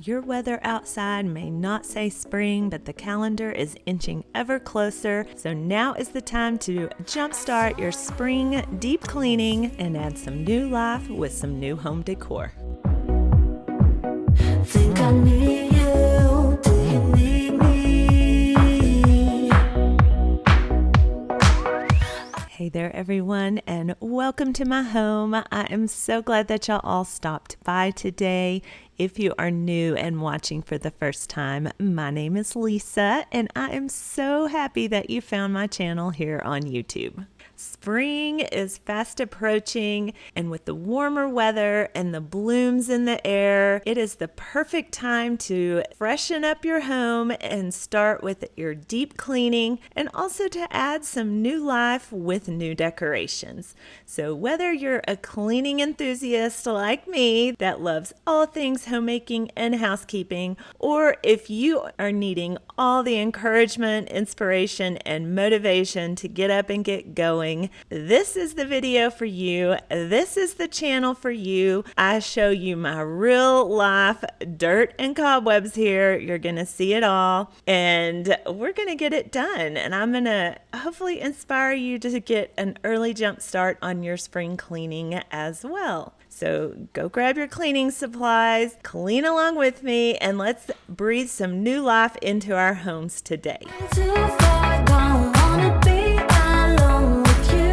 Your weather outside may not say spring, but the calendar is inching ever closer. So now is the time to jumpstart your spring deep cleaning and add some new life with some new home decor. Think I need you, do you need me? Hey there everyone, and welcome to my home. I am so glad that y'all all stopped by today. If you are new and watching for the first time, my name is Lisa, and I am so happy that you found my channel here on YouTube. Spring is fast approaching, and with the warmer weather and the blooms in the air, it is the perfect time to freshen up your home and start with your deep cleaning, and also to add some new life with new decorations. So whether you're a cleaning enthusiast like me that loves all things homemaking and housekeeping, or if you are needing all the encouragement, inspiration, and motivation to get up and get going, this is the video for you. This is the channel for you. I show you my real life dirt and cobwebs here. You're gonna see it all, and we're gonna get it done. And I'm gonna hopefully inspire you to get an early jump start on your spring cleaning as well. So go grab your cleaning supplies, clean along with me, and let's breathe some new life into our homes today. Too far gone, wanna be alone with you.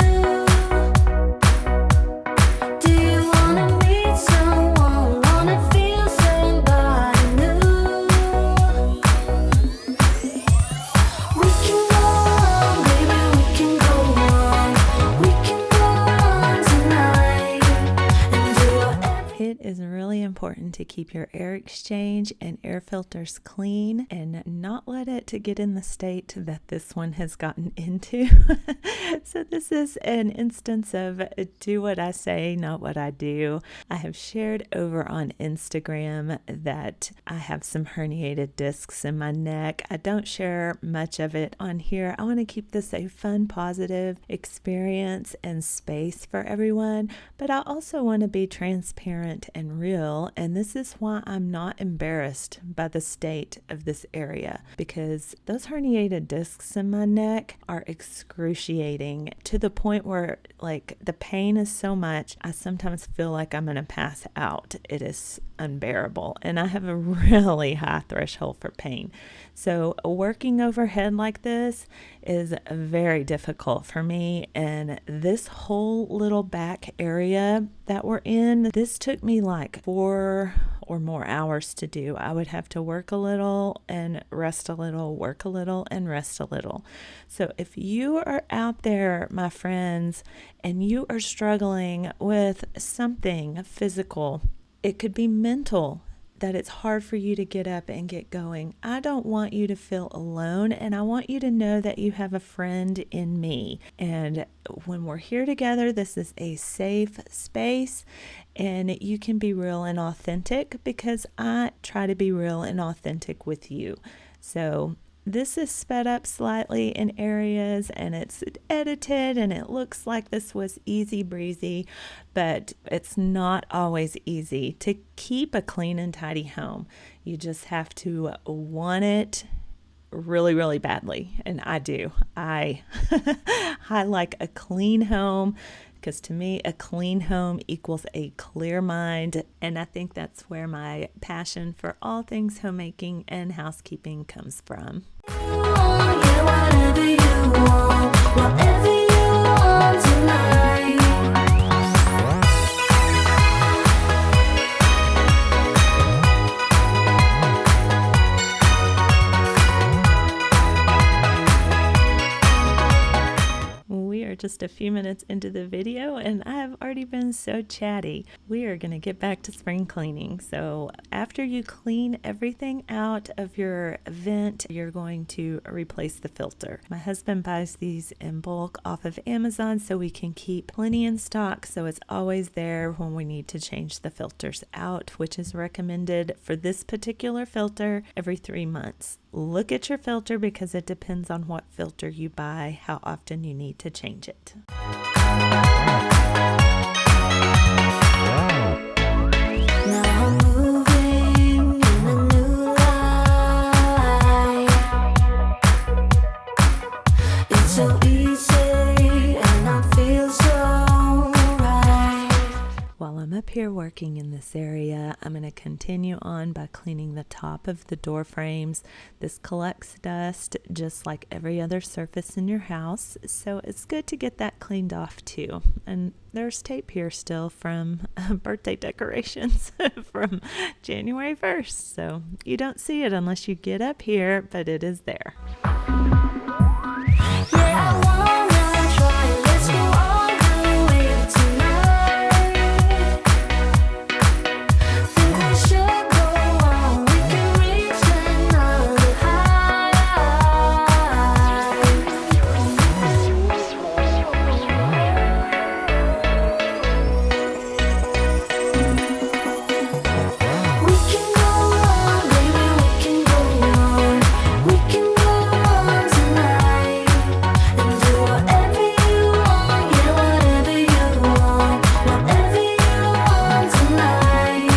Do you wanna meet someone, wanna feel somebody new? We can go on, baby, we can go on. We can go on tonight and do whatever. It is really important to keep your air exchange and air filters clean and not let it to get in the state that this one has gotten into. So this is an instance of do what I say, not what I do. I have shared over on Instagram that I have some herniated discs in my neck. I don't share much of it on here. I want to keep this a fun, positive experience and space for everyone, but I also want to be transparent and real, and this is why I'm not embarrassed by the state of this area, because those herniated discs in my neck are excruciating to the point where like the pain is so much I sometimes feel like I'm gonna pass out. It is unbearable, and I have a really high threshold for pain. So working overhead like this is very difficult for me, and this whole little back area that we're in, this took me like 4 or more hours to do. I would have to work a little and rest a little, work a little and rest a little. So if you are out there, my friends, and you are struggling with something physical, it could be mental, that it's hard for you to get up and get going. I don't want you to feel alone, and I want you to know that you have a friend in me. And when we're here together, this is a safe space, and you can be real and authentic because I try to be real and authentic with you. So this is sped up slightly in areas, and it's edited, and it looks like this was easy breezy, but it's not always easy to keep a clean and tidy home. You just have to want it really, really badly, and I do. I like a clean home, because to me, a clean home equals a clear mind, and I think that's where my passion for all things homemaking and housekeeping comes from. Yeah, whatever you want tonight. We are just a few minutes into the video, and I have already been so chatty. We are going to get back to spring cleaning. So after you clean everything out of your vent, you're going to replace the filter. My husband buys these in bulk off of Amazon so we can keep plenty in stock, so it's always there when we need to change the filters out, which is recommended for this particular filter every 3 months. Look at your filter because it depends on what filter you buy, how often you need to change it. Now I'm moving in the working in this area, I'm going to continue on by cleaning the top of the door frames. This collects dust just like every other surface in your house, so it's good to get that cleaned off too. And there's tape here still from birthday decorations from January 1st, so you don't see it unless you get up here, but it is there. Yeah, I wanna try. Let's go all the way up tonight. Think we should go on. We can reach another high. We can go on, baby. We can go on. We can go on tonight and do whatever you want. Yeah, whatever you want. Whatever you want tonight.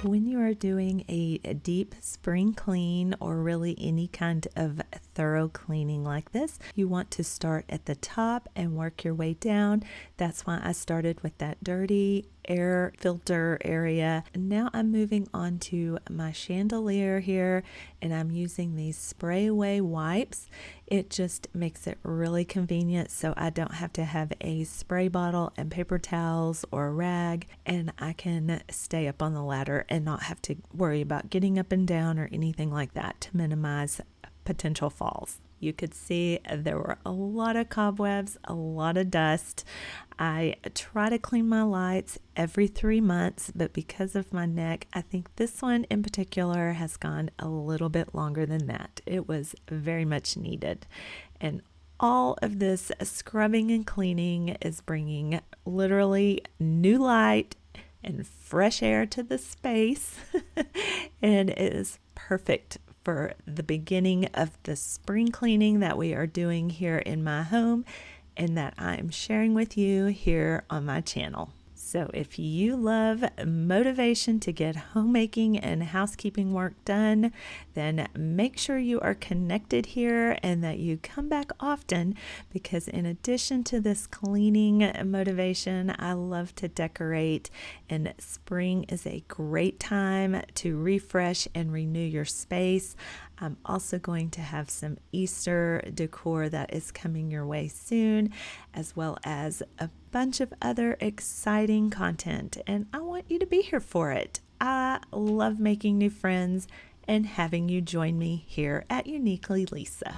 When you are doing a deep spring clean or really any kind of thorough cleaning like this, you want to start at the top and work your way down. That's why I started with that dirty air filter area. Now I'm moving on to my chandelier here, and I'm using these spray away wipes. It just makes it really convenient, so I don't have to have a spray bottle and paper towels or a rag, and I can stay up on the ladder and not have to worry about getting up and down or anything like that to minimize potential falls. You could see there were a lot of cobwebs, a lot of dust. I try to clean my lights every 3 months, but because of my neck, I think this one in particular has gone a little bit longer than that. It was very much needed. And all of this scrubbing and cleaning is bringing literally new light and fresh air to the space, and it is perfect for the beginning of the spring cleaning that we are doing here in my home and that I'm sharing with you here on my channel. So if you love motivation to get homemaking and housekeeping work done, then make sure you are connected here and that you come back often, because in addition to this cleaning motivation, I love to decorate, and spring is a great time to refresh and renew your space. I'm also going to have some Easter decor that is coming your way soon, as well as a bunch of other exciting content, and I want you to be here for it. I love making new friends and having you join me here at Uniquely Lisa.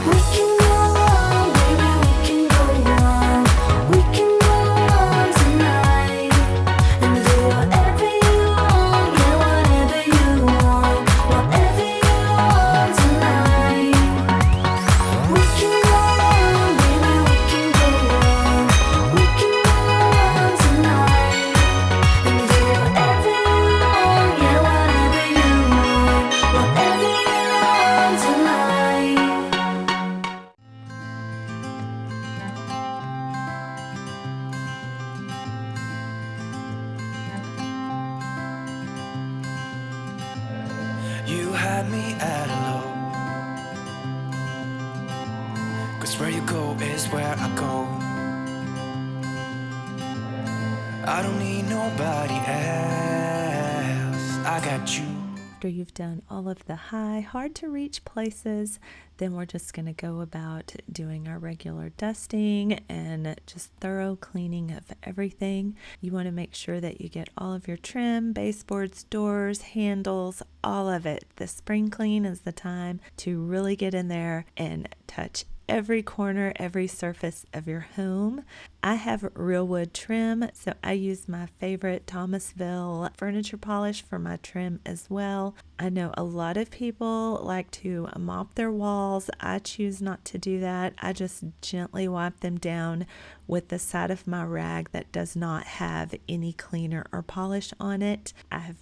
We can go on, baby. We can go on. We can go on tonight and do whatever you want. Yeah, whatever you want. Whatever you want tonight. We can go on, baby. We can go on. We can go on tonight and do whatever you want. Yeah, whatever you want. Whatever you want tonight. You had me at hello, 'cause where you go is where I go. I don't need nobody else, I got you. After you've done all of the high, hard to reach places, then we're just going to go about doing our regular dusting and just thorough cleaning of everything. You want to make sure that you get all of your trim, baseboards, doors, handles, all of it. The spring clean is the time to really get in there and touch every corner, every surface of your home. I have real wood trim, so I use my favorite Thomasville furniture polish for my trim as well. I know a lot of people like to mop their walls. I choose not to do that. I just gently wipe them down with the side of my rag that does not have any cleaner or polish on it. I have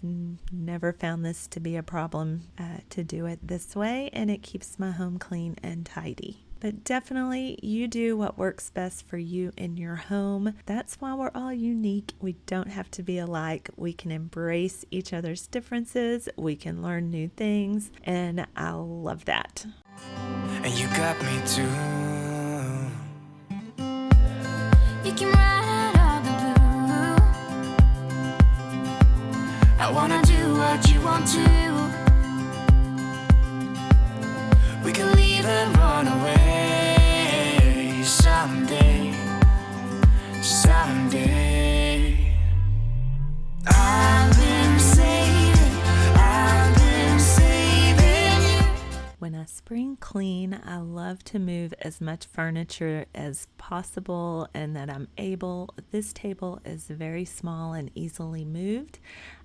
never found this to be a problem to do it this way, and it keeps my home clean and tidy. But definitely you do what works best for you in your home. That's why we're all unique. We don't have to be alike. We can embrace each other's differences. We can learn new things, and I love that. And you got me too. You can ride out all the blue. I wanna do what you want to. We can leave and run away someday, someday. I've been saving you. When I spring clean, I love to move as much furniture as possible and that I'm able. This table is very small and easily moved.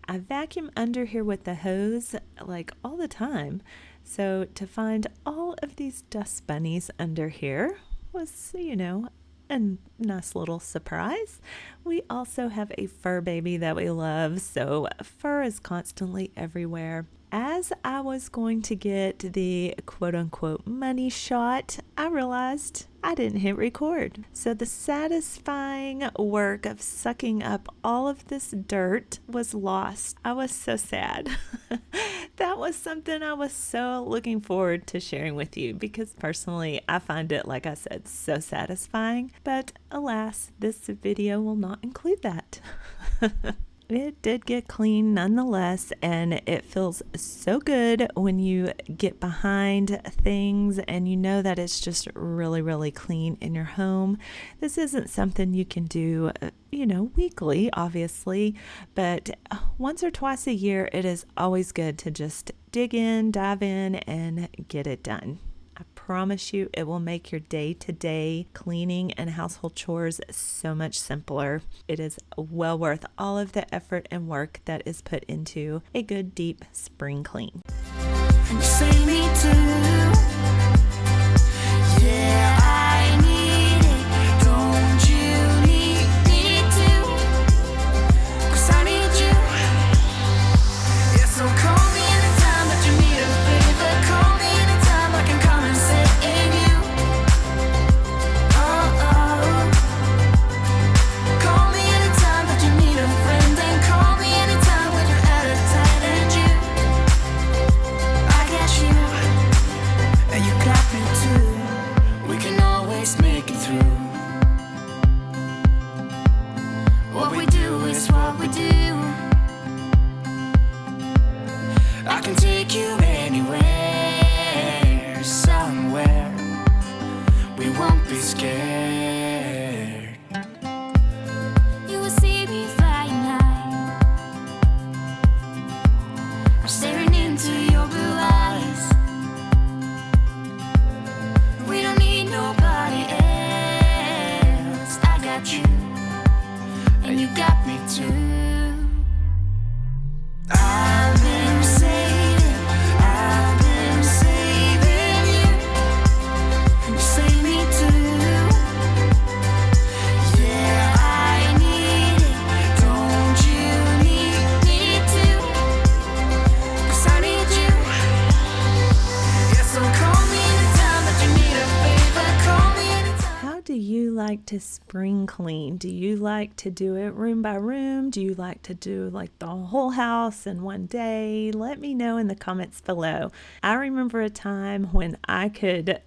I vacuum under here with the hose like all the time. So to find all of these dust bunnies under here was, a nice little surprise. We also have a fur baby that we love, so fur is constantly everywhere. As I was going to get the quote-unquote money shot, I realized I didn't hit record. So the satisfying work of sucking up all of this dirt was lost. I was so sad. That was something I was so looking forward to sharing with you because personally I find it, like I said, so satisfying. But alas, this video will not include that. It did get clean nonetheless, and it feels so good when you get behind things and you know that it's just really, really clean in your home. This isn't something you can do, weekly, obviously, but once or twice a year, it is always good to just dive in, and get it done. I promise you it will make your day-to-day cleaning and household chores so much simpler. It is well worth all of the effort and work that is put into a good deep spring clean. And you say me too. Yeah, I need it. Don't you need me too? 'Cause I need you. Yeah, so call me anytime that you need a favor. Call me anytime I can come and save you. Oh, call me anytime that you need a friend. And call me anytime when you're at a tight end. I got you, and you got me too. We can always make it through. What we do is what we do. I can take you anywhere, somewhere. We won't be scared. You will see me flying high. I'm staring into your blue eyes. We don't need nobody else. I got you, and you got me too. I've been saving you, and you save me too. Yeah, I need it. Don't you need me too? 'Cause I need you. Yeah, so call me anytime that you need a favor. Call me anytime. How do you like to spring clean? Do you like to do it room by room? Do you like to do like the whole house in one day? Let me know in the comments below. I remember a time when I could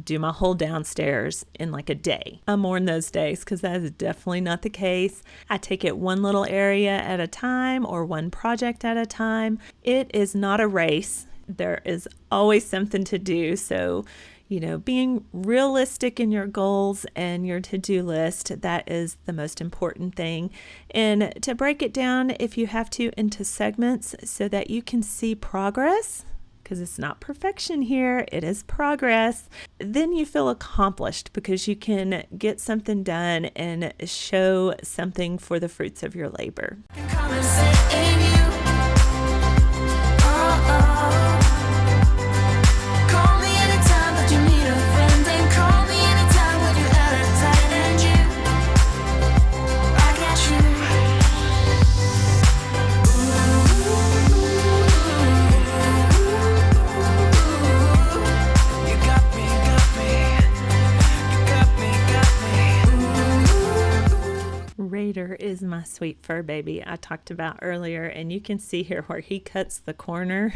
do my whole downstairs in like a day. I mourn those days because that is definitely not the case. I take it one little area at a time or one project at a time. It is not a race. There is always something to do. So being realistic in your goals and your to-do list, that is the most important thing. And to break it down, if you have to, into segments so that you can see progress, because it's not perfection here, it is progress. Then you feel accomplished because you can get something done and show something for the fruits of your labor. Come and sit in you. Oh. Call me anytime that you need a friend, and call me anytime when you're at a tight end. I got you. You got me, Raider is my sweet fur baby I talked about earlier, and you can see here where he cuts the corner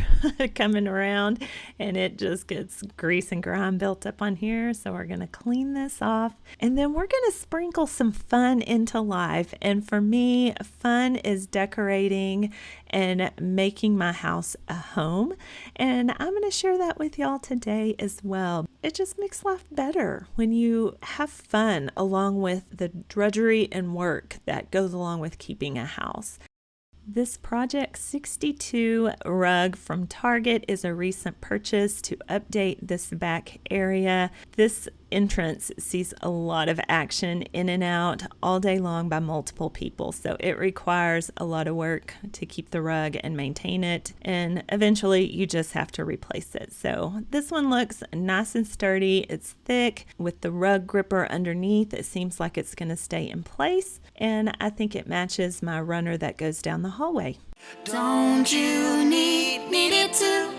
coming around, and it just gets grease and grime built up on here. So we're going to clean this off, and then we're going to sprinkle some fun into life. And for me, fun is decorating and making my house a home, and I'm going to share that with y'all today as well. It just makes life better when you have fun along with the drudgery and work that goes along with keeping a house. This Project 62 rug from Target is a recent purchase to update this back area. This entrance sees a lot of action in and out all day long by multiple people, so it requires a lot of work to keep the rug and maintain it, and eventually you just have to replace it. So this one looks nice and sturdy. It's thick with the rug gripper underneath. It seems like it's going to stay in place, and I think it matches my runner that goes down the hallway. Don't you need it too?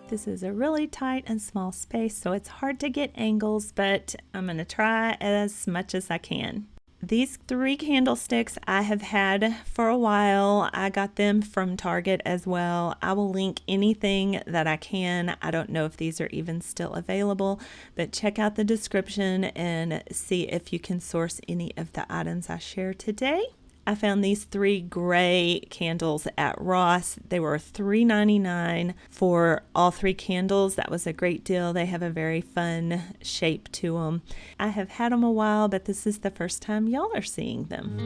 This is a really tight and small space, so it's hard to get angles, but I'm going to try as much as I can. These 3 candlesticks I have had for a while. I got them from Target as well. I will link anything that I can. I don't know if these are even still available, but check out the description and see if you can source any of the items I share today. I found these 3 gray candles at Ross. They were $3.99 for all 3 candles. That was a great deal. They have a very fun shape to them. I have had them a while, but this is the first time y'all are seeing them.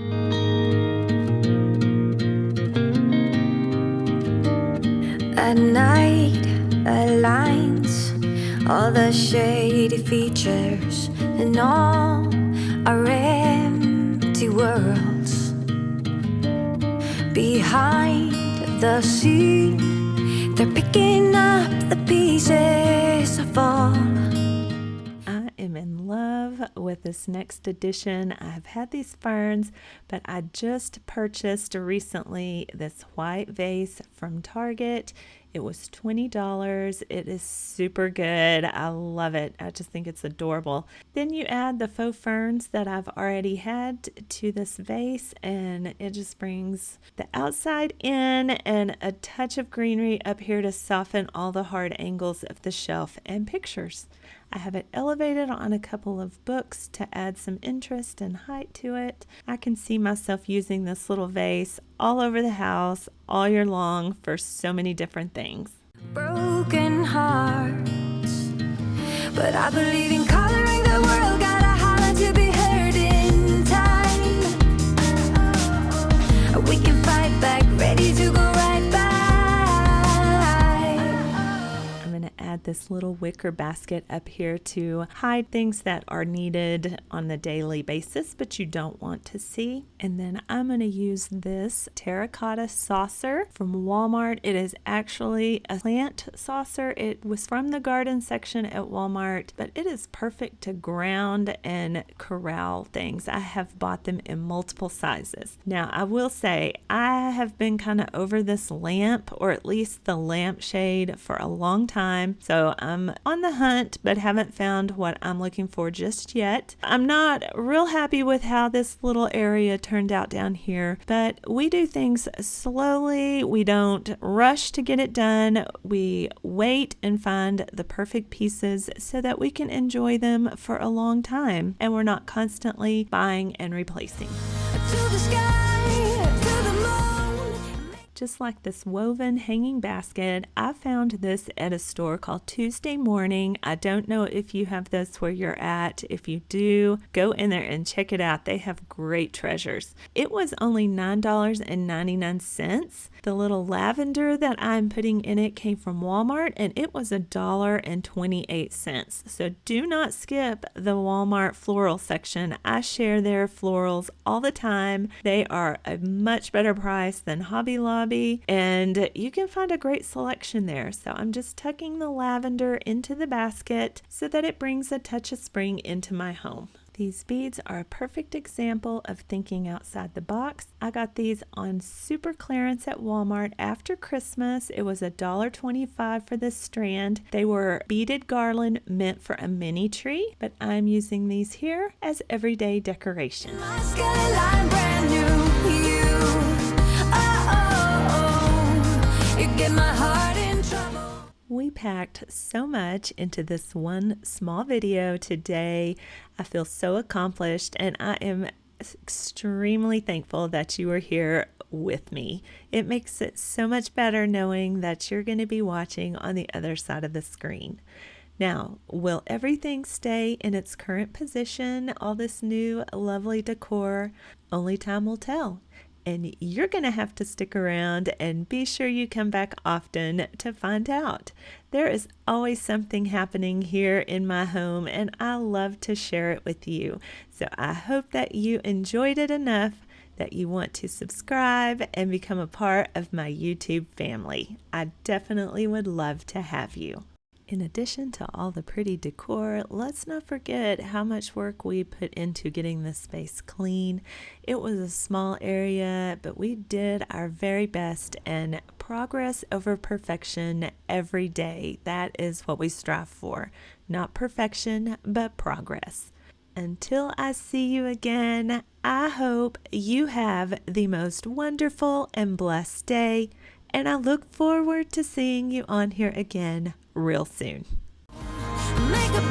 At night, aligns all the shady features and all our empty worlds. Behind the scene, they're picking up the pieces of all. I am in love with this next edition. I have had these ferns, but I just purchased recently this white vase from Target. It was $20. It is super good. I love it. I just think it's adorable. Then you add the faux ferns that I've already had to this vase, and it just brings the outside in and a touch of greenery up here to soften all the hard angles of the shelf and pictures. I have it elevated on a couple of books to add some interest and height to it. I can see myself using this little vase all over the house all year long for so many different things. Broken hearts, but I believe in coloring the world. Gotta holler to be heard in time. We can fight back, ready to go right by. I'm going to add this little wicker basket up here to hide things that are needed on the daily basis but you don't want to see. And then I'm going to use this terracotta saucer from Walmart. It is actually a plant saucer. It was from the garden section at Walmart, but it is perfect to ground and corral things. I have bought them in multiple sizes. Now, I will say I have been kind of over this lamp, or at least the lampshade, for a long time. So I'm on the hunt, but haven't found what I'm looking for just yet. I'm not real happy with how this little area turned out down here, but we do things slowly. We don't rush to get it done. We wait and find the perfect pieces so that we can enjoy them for a long time, and we're not constantly buying and replacing. To the sky, to the moon. just like this woven hanging basket. I found this at a store called Tuesday Morning. I don't know if you have this where you're at. If you do, go in there and check it out. They have great treasures. It was only $9.99. The little lavender that I'm putting in it came from Walmart, and it was $1.28. So do not skip the Walmart floral section. I share their florals all the time. They are a much better price than Hobby Lobby, and you can find a great selection there. So I'm just tucking the lavender into the basket so that it brings a touch of spring into my home. These beads are a perfect example of thinking outside the box. I got these on super clearance at Walmart after Christmas. It was $1.25 for this strand. They were beaded garland meant for a mini tree, but I'm using these here as everyday decoration. My skyline brand new. You, you get my heart in trouble. We packed so much into this one small video today. I feel so accomplished, and I am extremely thankful that you are here with me. It makes it so much better knowing that you're going to be watching on the other side of the screen. Now, will everything stay in its current position, all this new lovely decor? Only time will tell. And you're going to have to stick around and be sure you come back often to find out. There is always something happening here in my home, and I love to share it with you. So I hope that you enjoyed it enough that you want to subscribe and become a part of my YouTube family. I definitely would love to have you. In addition to all the pretty decor, let's not forget how much work we put into getting this space clean. It was a small area, but we did our very best, and progress over perfection every day. That is what we strive for. Not perfection, but progress. Until I see you again, I hope you have the most wonderful and blessed day, and I look forward to seeing you on here again real soon. Make a